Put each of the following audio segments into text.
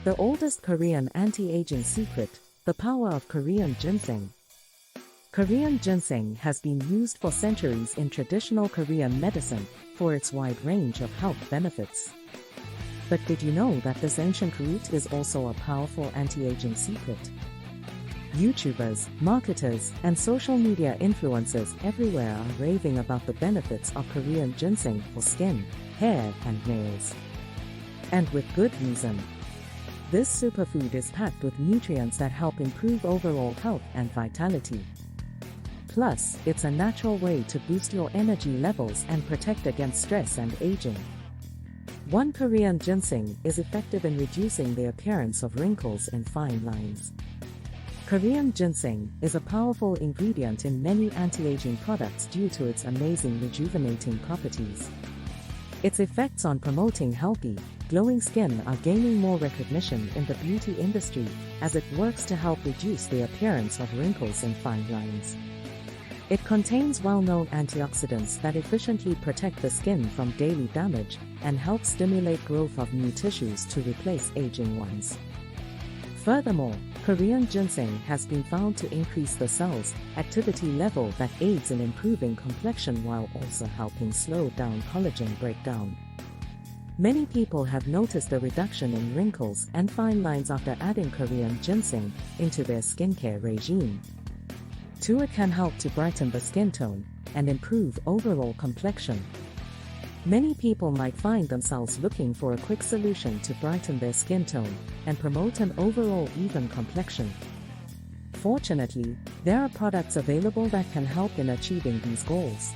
The oldest Korean anti-aging secret, the power of Korean ginseng. Korean ginseng has been used for centuries in traditional Korean medicine for its wide range of health benefits. But did you know that this ancient root is also a powerful anti-aging secret? YouTubers, marketers, and social media influencers everywhere are raving about the benefits of Korean ginseng for skin, hair, and nails. And with good reason. This superfood is packed with nutrients that help improve overall health and vitality. Plus, it's a natural way to boost your energy levels and protect against stress and aging. One Korean ginseng is effective in reducing the appearance of wrinkles and fine lines. Korean ginseng is a powerful ingredient in many anti-aging products due to its amazing rejuvenating properties. Its effects on promoting healthy, glowing skin are gaining more recognition in the beauty industry as it works to help reduce the appearance of wrinkles and fine lines. It contains well-known antioxidants that efficiently protect the skin from daily damage and help stimulate growth of new tissues to replace aging ones. Furthermore, Korean ginseng has been found to increase the cell's activity level that aids in improving complexion while also helping slow down collagen breakdown. Many people have noticed a reduction in wrinkles and fine lines after adding Korean ginseng into their skincare regime. Too, it can help to brighten the skin tone and improve overall complexion. Many people might find themselves looking for a quick solution to brighten their skin tone and promote an overall even complexion. Fortunately, there are products available that can help in achieving these goals.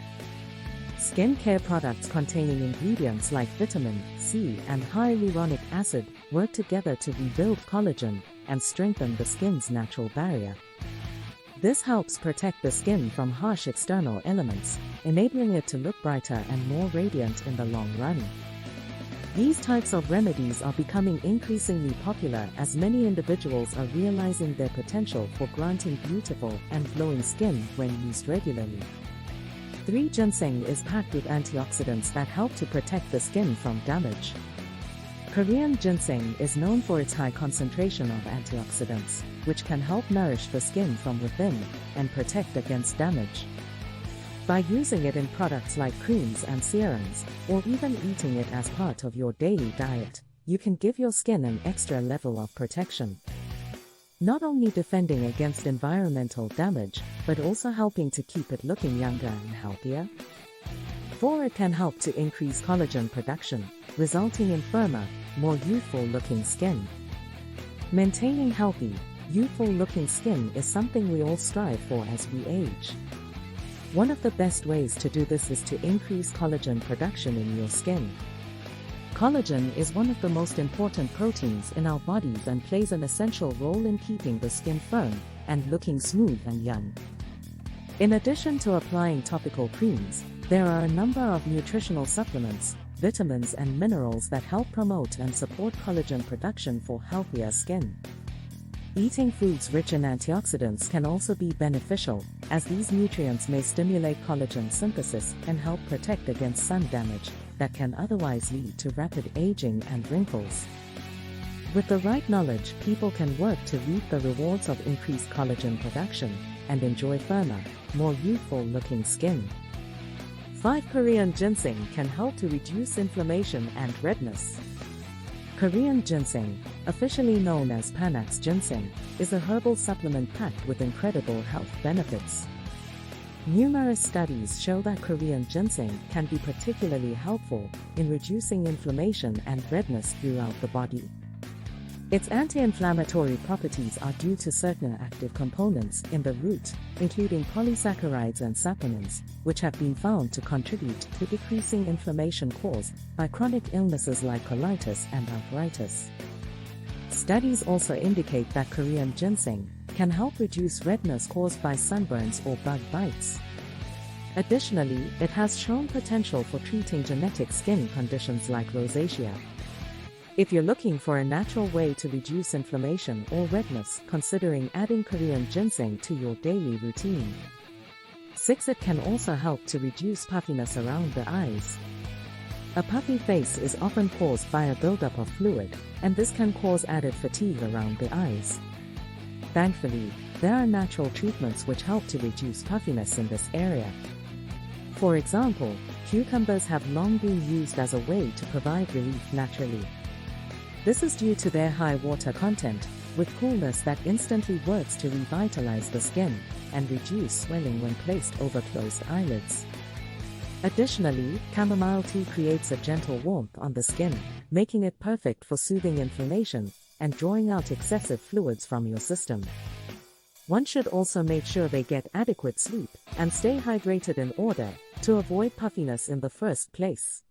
Skincare products containing ingredients like vitamin C and hyaluronic acid work together to rebuild collagen and strengthen the skin's natural barrier. This helps protect the skin from harsh external elements, enabling it to look brighter and more radiant in the long run. These types of remedies are becoming increasingly popular as many individuals are realizing their potential for granting beautiful and glowing skin when used regularly. 3. Ginseng is packed with antioxidants that help to protect the skin from damage. Korean ginseng is known for its high concentration of antioxidants, which can help nourish the skin from within and protect against damage. By using it in products like creams and serums, or even eating it as part of your daily diet, you can give your skin an extra level of protection. Not only defending against environmental damage, but also helping to keep it looking younger and healthier. 4. It can help to increase collagen production, resulting in firmer, more youthful-looking skin. Maintaining healthy, youthful-looking skin is something we all strive for as we age. One of the best ways to do this is to increase collagen production in your skin. Collagen is one of the most important proteins in our bodies and plays an essential role in keeping the skin firm and looking smooth and young. In addition to applying topical creams, there are a number of nutritional supplements, vitamins and minerals that help promote and support collagen production for healthier skin. Eating foods rich in antioxidants can also be beneficial, as these nutrients may stimulate collagen synthesis and help protect against sun damage that can otherwise lead to rapid aging and wrinkles. With the right knowledge, people can work to reap the rewards of increased collagen production and enjoy firmer, more youthful-looking skin. 5. Korean ginseng can help to reduce inflammation and redness. Korean ginseng, officially known as Panax ginseng, is a herbal supplement packed with incredible health benefits. Numerous studies show that Korean ginseng can be particularly helpful in reducing inflammation and redness throughout the body. Its anti-inflammatory properties are due to certain active components in the root, including polysaccharides and saponins, which have been found to contribute to decreasing inflammation caused by chronic illnesses like colitis and arthritis. Studies also indicate that Korean ginseng can help reduce redness caused by sunburns or bug bites. Additionally, it has shown potential for treating genetic skin conditions like rosacea. If you're looking for a natural way to reduce inflammation or redness, considering adding Korean ginseng to your daily routine. 6. It can also help to reduce puffiness around the eyes. A puffy face is often caused by a buildup of fluid, and this can cause added fatigue around the eyes. Thankfully, there are natural treatments which help to reduce puffiness in this area. For example, cucumbers have long been used as a way to provide relief naturally. This is due to their high water content, with coolness that instantly works to revitalize the skin and reduce swelling when placed over closed eyelids. Additionally, chamomile tea creates a gentle warmth on the skin, making it perfect for soothing inflammation and drawing out excessive fluids from your system. One should also make sure they get adequate sleep and stay hydrated in order to avoid puffiness in the first place.